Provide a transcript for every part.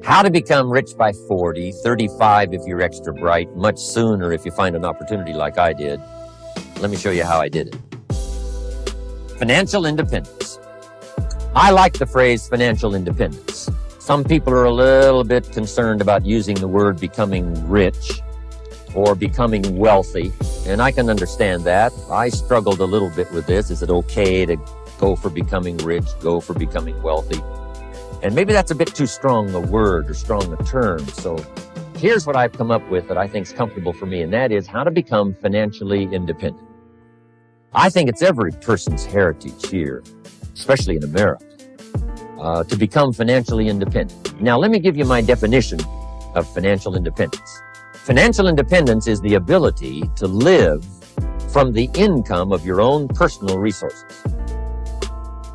How to become rich by 40, 35 if you're extra bright, much sooner if you find an opportunity like I did. Let me show you how I did it. Financial independence. I like the phrase financial independence. Some people are a little bit concerned about using the word becoming rich or becoming wealthy, and I can understand that. I struggled a little bit with this. Is it okay to go for becoming rich, go for becoming wealthy? And maybe that's a bit too strong a word or strong a term. So here's what I've come up with that I think is comfortable for me, and that is how to become financially independent. I think it's every person's heritage here, especially in America, to become financially independent. Now, let me give you my definition of financial independence. Financial independence is the ability to live from the income of your own personal resources.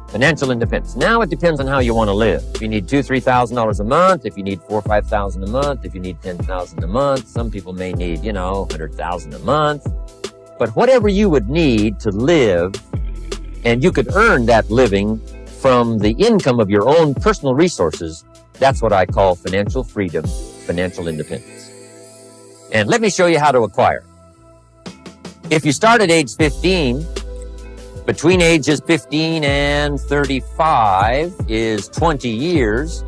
Financial independence. Now it depends on how you want to live. If you need $2,000, $3,000 a month, if you need $4,000 or $5,000 a month, if you need $10,000 a month, some people may need, $100,000 a month. But whatever you would need to live, and you could earn that living from the income of your own personal resources, that's what I call financial freedom, financial independence. And let me show you how to acquire it. If you start at age 15, between ages 15 and 35 is 20 years.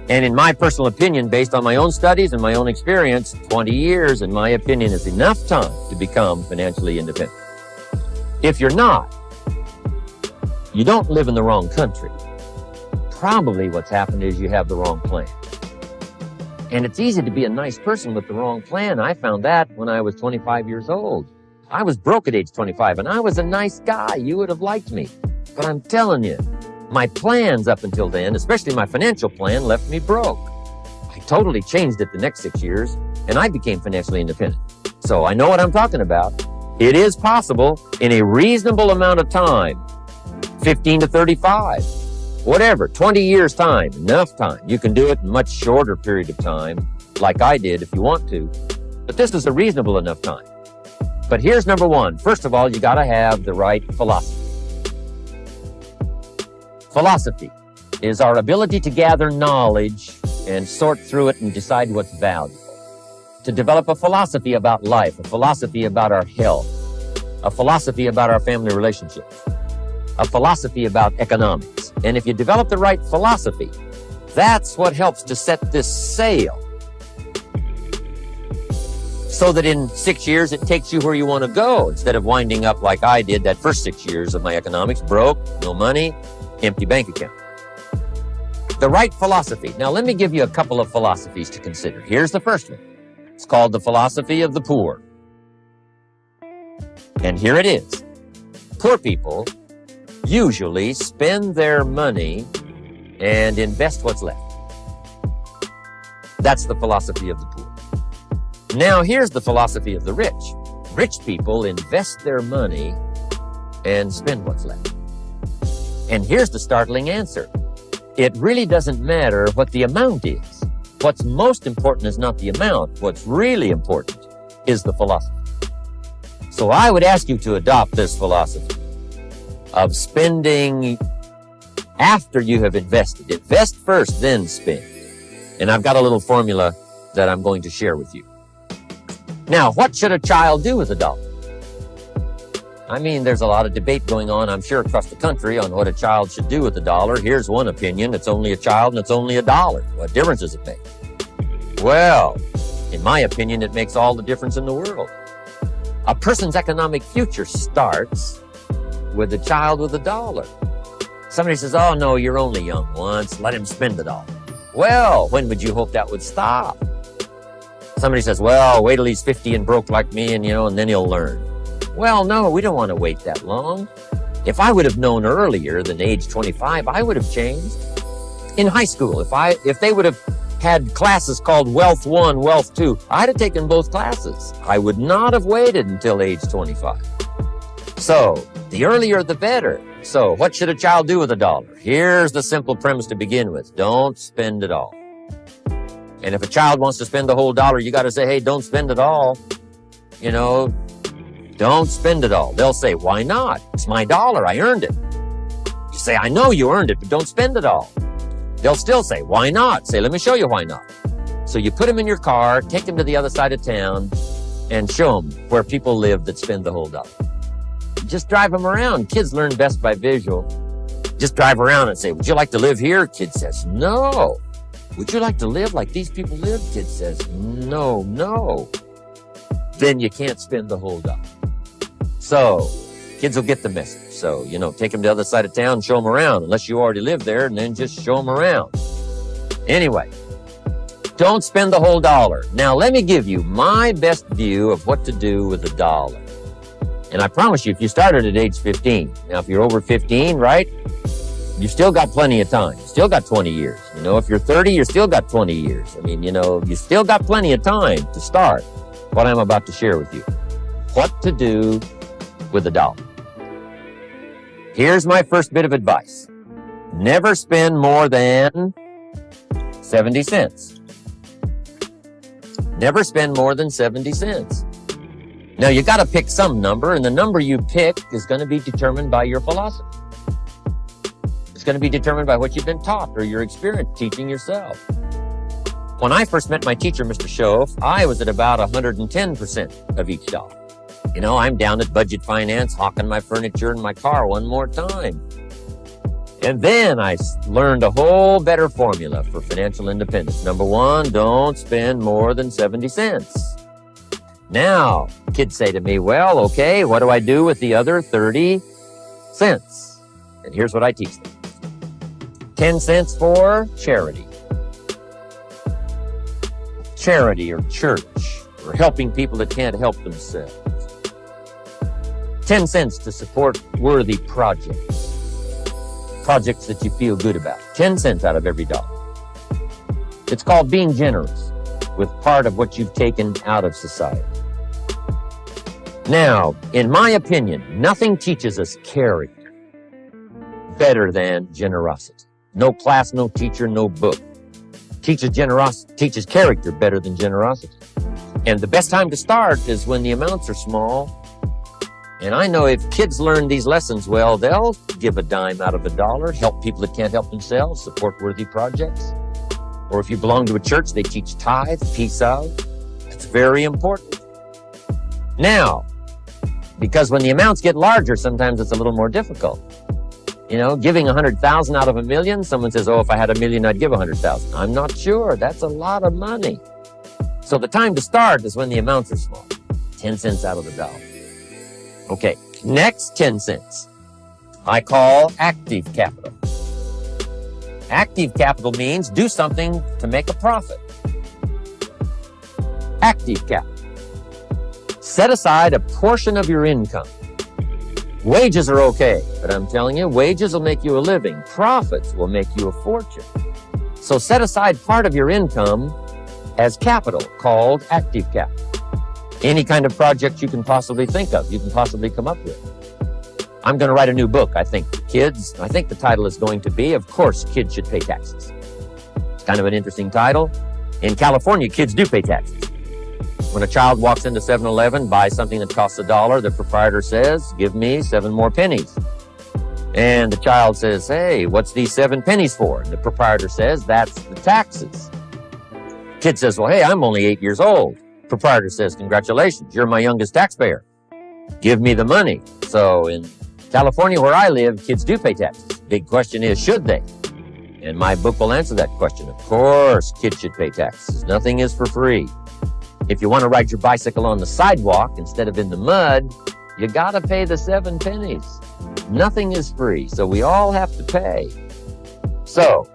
And in my personal opinion, based on my own studies and my own experience, 20 years, in my opinion, is enough time to become financially independent. If you're not, you don't live in the wrong country. Probably what's happened is you have the wrong plan. And it's easy to be a nice person with the wrong plan. I found that when I was 25 years old. I was broke at age 25, and I was a nice guy. You would have liked me. But I'm telling you, my plans up until then, especially my financial plan, left me broke. I totally changed it the next 6 years, and I became financially independent. So I know what I'm talking about. It is possible in a reasonable amount of time, 15 to 35, whatever, 20 years time, enough time. You can do it in a much shorter period of time, like I did if you want to. But this is a reasonable enough time. But here's number one. First of all, you got to have the right philosophy. Philosophy is our ability to gather knowledge and sort through it and decide what's valuable. To develop a philosophy about life, a philosophy about our health, a philosophy about our family relationships, a philosophy about economics. And if you develop the right philosophy, that's what helps to set this sail, so that in 6 years, it takes you where you want to go, instead of winding up like I did that first 6 years of my economics, broke, no money, empty bank account. The right philosophy. Now, let me give you a couple of philosophies to consider. Here's the first one. It's called the philosophy of the poor. And here it is. Poor people usually spend their money and invest what's left. That's the philosophy of the poor. Now, here's the philosophy of the rich. Rich people invest their money and spend what's left. And here's the startling answer. It really doesn't matter what the amount is. What's most important is not the amount. What's really important is the philosophy. So I would ask you to adopt this philosophy of spending after you have invested. Invest first, then spend. And I've got a little formula that I'm going to share with you. Now, what should a child do with $1? I mean, there's a lot of debate going on, I'm sure, across the country on what a child should do with $1. Here's one opinion. It's only a child and it's only $1. What difference does it make? Well, in my opinion, it makes all the difference in the world. A person's economic future starts with a child with $1. Somebody says, oh, no, you're only young once. Let him spend $1. Well, when would you hope that would stop? Somebody says, well, wait till he's 50 and broke like me and then he'll learn. Well, no, we don't want to wait that long. If I would have known earlier than age 25, I would have changed. In high school, if they would have had classes called Wealth 1, Wealth 2, I'd have taken both classes. I would not have waited until age 25. So, the earlier the better. So, what should a child do with $1? Here's the simple premise to begin with. Don't spend it all. And if a child wants to spend the whole $1, you got to say, hey, don't spend it all. Don't spend it all. They'll say, why not? It's my $1. I earned it. You say, I know you earned it, but don't spend it all. They'll still say, why not? Say, let me show you why not. So you put them in your car, take them to the other side of town, and show them where people live that spend the whole dollar. Just drive them around. Kids learn best by visual. Just drive around and say, would you like to live here? Kid says, no. Would you like to live like these people live? Kid says, no, no. Then you can't spend the whole dollar. So kids will get the message. So, take them to the other side of town, show them around, unless you already live there, and then just show them around. Anyway, don't spend the whole dollar. Now, let me give you my best view of what to do with a dollar. And I promise you, if you started at age 15, now if you're over 15, right, you've still got plenty of time. You still got 20 years. If you're 30, you still got 20 years. You still got plenty of time to start what I'm about to share with you. What to do with a dollar. Here's my first bit of advice. Never spend more than 70 cents. Never spend more than 70 cents. Now, you got to pick some number, and the number you pick is going to be determined by your philosophy. It's going to be determined by what you've been taught or your experience teaching yourself. When I first met my teacher, Mr. Schoaf, I was at about 110% of each dollar. I'm down at budget finance, hawking my furniture and my car one more time. And then I learned a whole better formula for financial independence. Number one, don't spend more than 70 cents. Now, kids say to me, well, okay, what do I do with the other 30 cents? And here's what I teach them. 10 cents for charity. Charity or church or helping people that can't help themselves. 10 cents to support worthy projects. Projects that you feel good about. 10 cents out of every dollar. It's called being generous with part of what you've taken out of society. Now, in my opinion, nothing teaches us character better than generosity. No class, no teacher, no book teaches character better than generosity. And the best time to start is when the amounts are small. And I know if kids learn these lessons well, they'll give a dime out of a dollar, help people that can't help themselves, support worthy projects. Or if you belong to a church, they teach tithe, peace of. It's very important. Now, because when the amounts get larger, sometimes it's a little more difficult. Giving 100,000 out of a million, someone says, oh, if I had a million, I'd give 100,000. I'm not sure. That's a lot of money. So the time to start is when the amounts are small. 10 cents out of the dollar. Okay, next 10 cents. I call active capital. Active capital means do something to make a profit. Active capital. Set aside a portion of your income. Wages are okay, but I'm telling you, wages will make you a living. Profits will make you a fortune. So set aside part of your income as capital, called active capital. Any kind of project you can possibly think of, you can possibly come up with. I'm going to write a new book, I think, for kids. I think the title is going to be, Of Course Kids Should Pay Taxes. It's kind of an interesting title. In California, kids do pay taxes. When a child walks into 7-Eleven, buys something that costs $1, the proprietor says, give me 7 more pennies. And the child says, hey, what's these 7 pennies for? And the proprietor says, that's the taxes. Kid says, well, hey, I'm only 8 years old. Proprietor says, congratulations, you're my youngest taxpayer. Give me the money. So in California, where I live, kids do pay taxes. Big question is, should they? And my book will answer that question. Of course, kids should pay taxes. Nothing is for free. If you want to ride your bicycle on the sidewalk instead of in the mud, you got to pay the 7 pennies. Nothing is free, so we all have to pay. So,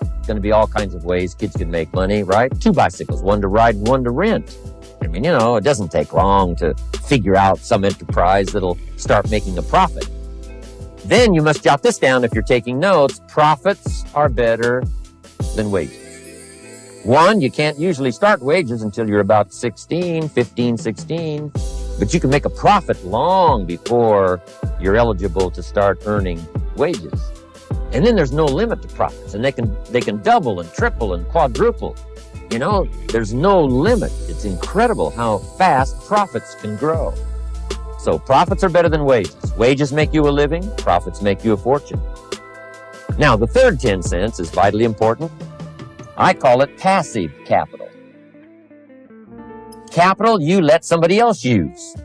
it's going to be all kinds of ways kids can make money, right? 2 bicycles, one to ride and one to rent. I mean, it doesn't take long to figure out some enterprise that'll start making a profit. Then you must jot this down if you're taking notes. Profits are better than wages. 1, you can't usually start wages until you're about 16, 15, 16. But you can make a profit long before you're eligible to start earning wages. And then there's no limit to profits. And they can double and triple and quadruple. There's no limit. It's incredible how fast profits can grow. So profits are better than wages. Wages make you a living. Profits make you a fortune. Now, the third 10 cents is vitally important. I call it passive capital. Capital you let somebody else use.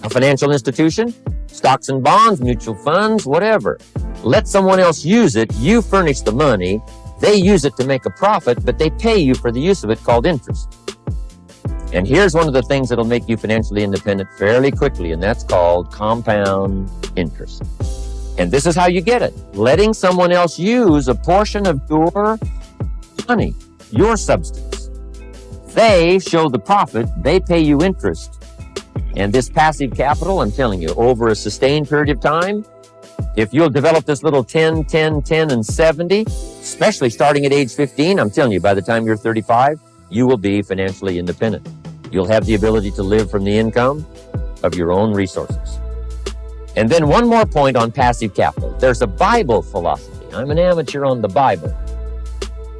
A financial institution, stocks and bonds, mutual funds, whatever. Let someone else use it. You furnish the money. They use it to make a profit, but they pay you for the use of it, called interest. And here's one of the things that'll make you financially independent fairly quickly, and that's called compound interest. And this is how you get it. Letting someone else use a portion of your money, your substance. They show the profit, they pay you interest. And this passive capital, I'm telling you, over a sustained period of time, if you'll develop this little 10, 10, 10, and 70, especially starting at age 15, I'm telling you, by the time you're 35, you will be financially independent. You'll have the ability to live from the income of your own resources. And then one more point on passive capital. There's a Bible philosophy. I'm an amateur on the Bible.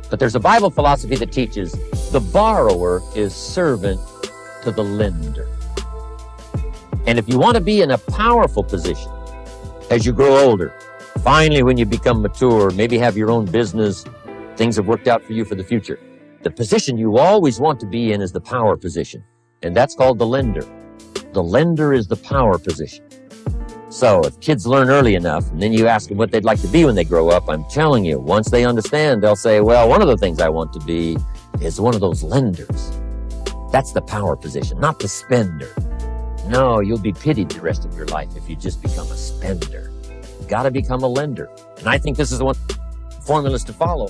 But there's a Bible philosophy that teaches the borrower is servant to the lender. And if you want to be in a powerful position as you grow older, finally when you become mature, maybe have your own business, things have worked out for you for the future, the position you always want to be in is the power position. And that's called the lender. The lender is the power position. So if kids learn early enough, and then you ask them what they'd like to be when they grow up, I'm telling you, once they understand, they'll say, well, one of the things I want to be is one of those lenders. That's the power position, not the spender. No, you'll be pitied the rest of your life if you just become a spender. You gotta become a lender. And I think this is the one formulas to follow.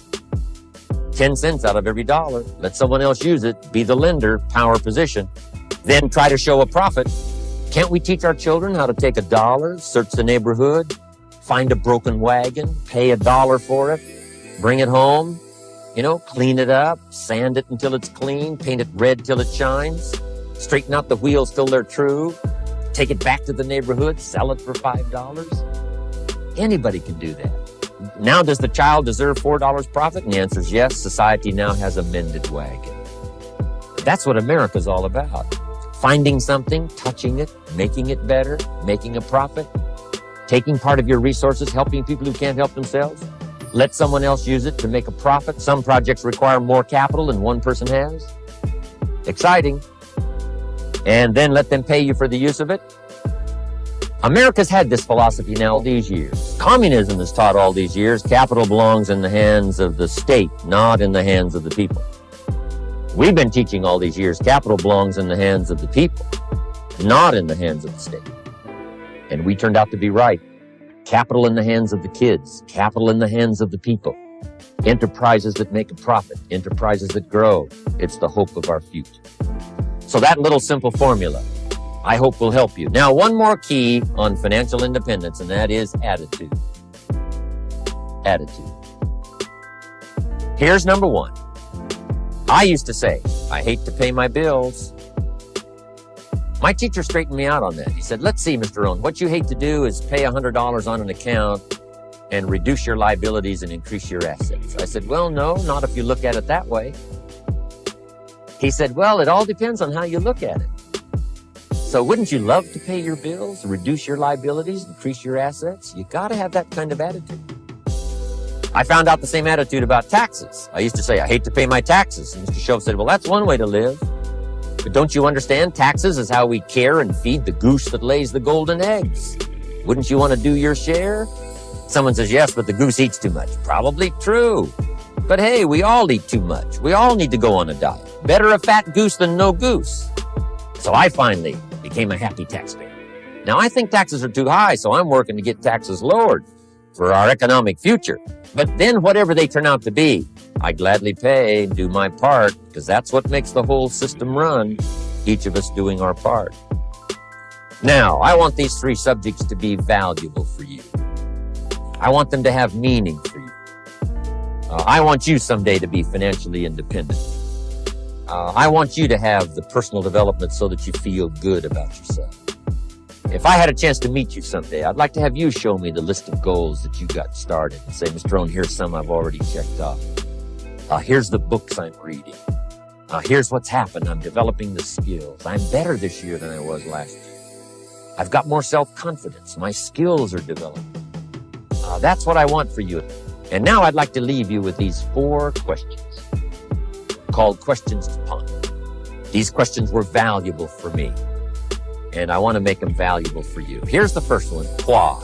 10 cents out of every dollar. Let someone else use it. Be the lender, power position. Then try to show a profit. Can't we teach our children how to take $1, search the neighborhood, find a broken wagon, pay $1 for it, bring it home, clean it up, sand it until it's clean, paint it red till it shines, straighten out the wheels till they're true, take it back to the neighborhood, sell it for $5? Anybody can do that. Now, does the child deserve $4 profit? And the answer is yes. Society now has a mended wagon. That's what America's all about. Finding something, touching it, making it better, making a profit, taking part of your resources, helping people who can't help themselves. Let someone else use it to make a profit. Some projects require more capital than one person has. Exciting. And then let them pay you for the use of it. America's had this philosophy now all these years. Communism has taught all these years capital belongs in the hands of the state, not in the hands of the people. We've been teaching all these years capital belongs in the hands of the people, not in the hands of the state. And we turned out to be right. Capital in the hands of the kids, capital in the hands of the people. Enterprises that make a profit, enterprises that grow. It's the hope of our future. So that little simple formula, I hope will help you. Now, one more key on financial independence, and that is attitude. Attitude. Here's number one. I used to say, I hate to pay my bills. My teacher straightened me out on that. He said, let's see, Mr. Owen, what you hate to do is pay $100 on an account and reduce your liabilities and increase your assets. I said, well, no, not if you look at it that way. He said, well, it all depends on how you look at it. So wouldn't you love to pay your bills, reduce your liabilities, increase your assets? You got to have that kind of attitude. I found out the same attitude about taxes. I used to say, I hate to pay my taxes. And Mr. Shove said, well, that's one way to live. But don't you understand? Taxes is how we care and feed the goose that lays the golden eggs. Wouldn't you want to do your share? Someone says, yes, but the goose eats too much. Probably true. But hey, we all eat too much. We all need to go on a diet. Better a fat goose than no goose. So I finally became a happy taxpayer. Now, I think taxes are too high, so I'm working to get taxes lowered for our economic future. But then whatever they turn out to be, I gladly pay and do my part, because that's what makes the whole system run, each of us doing our part. Now, I want these three subjects to be valuable for you. I want them to have meaning for you. I want you someday to be financially independent. I want you to have the personal development so that you feel good about yourself. If I had a chance to meet you someday, I'd like to have you show me the list of goals that you got started and say, Mr. Owen, here's some I've already checked off. Here's the books I'm reading. Here's what's happened. I'm developing the skills. I'm better this year than I was last year. I've got more self-confidence. My skills are developing. That's what I want for you. And now I'd like to leave you with these 4 questions called questions to ponder. These questions were valuable for me, and I want to make them valuable for you. Here's the first one: why?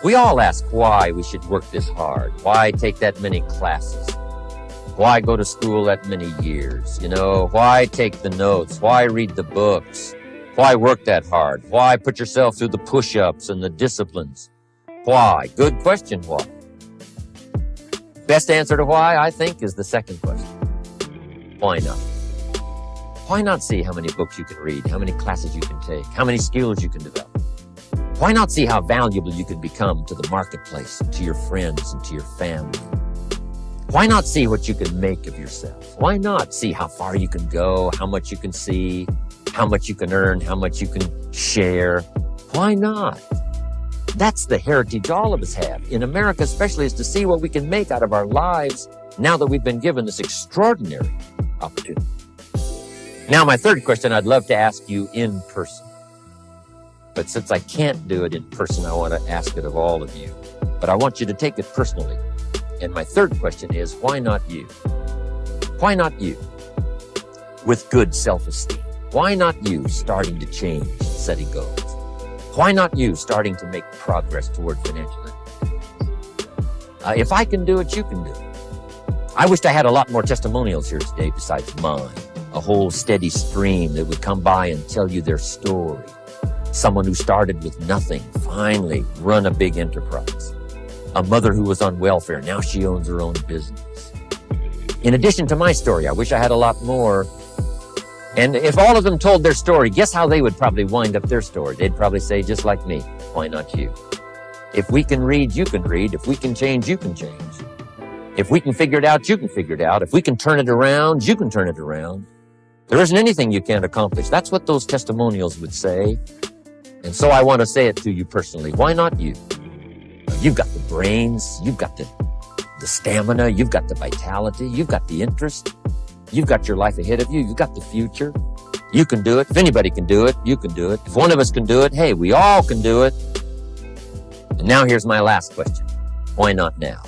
We all ask why we should work this hard. Why take that many classes? Why go to school that many years? Why take the notes? Why read the books? Why work that hard? Why put yourself through the push-ups and the disciplines? Why? Good question, why? Best answer to why, I think, is the second question. Why not? Why not see how many books you can read, how many classes you can take, how many skills you can develop? Why not see how valuable you can become to the marketplace, to your friends, and to your family? Why not see what you can make of yourself? Why not see how far you can go, how much you can see, how much you can earn, how much you can share? Why not? That's the heritage all of us have, in America especially, is to see what we can make out of our lives now that we've been given this extraordinary opportunity. Now, my third question I'd love to ask you in person. But since I can't do it in person, I want to ask it of all of you. But I want you to take it personally. And my third question is, why not you? Why not you? With good self-esteem. Why not you starting to change, setting goals? Why not you starting to make progress toward financial independence? If I can do it, you can do it. I wished I had a lot more testimonials here today besides mine. A whole steady stream that would come by and tell you their story. Someone who started with nothing, finally run a big enterprise. A mother who was on welfare, now she owns her own business. In addition to my story, I wish I had a lot more. And if all of them told their story, guess how they would probably wind up their story? They'd probably say, just like me, why not you? If we can read, you can read. If we can change, you can change. If we can figure it out, you can figure it out. If we can turn it around, you can turn it around. There isn't anything you can't accomplish. That's what those testimonials would say. And so I want to say it to you personally. Why not you? You've got the brains. You've got the stamina. You've got the vitality. You've got the interest. You've got your life ahead of you. You've got the future. You can do it. If anybody can do it, you can do it. If one of us can do it, hey, we all can do it. And now here's my last question. Why not now?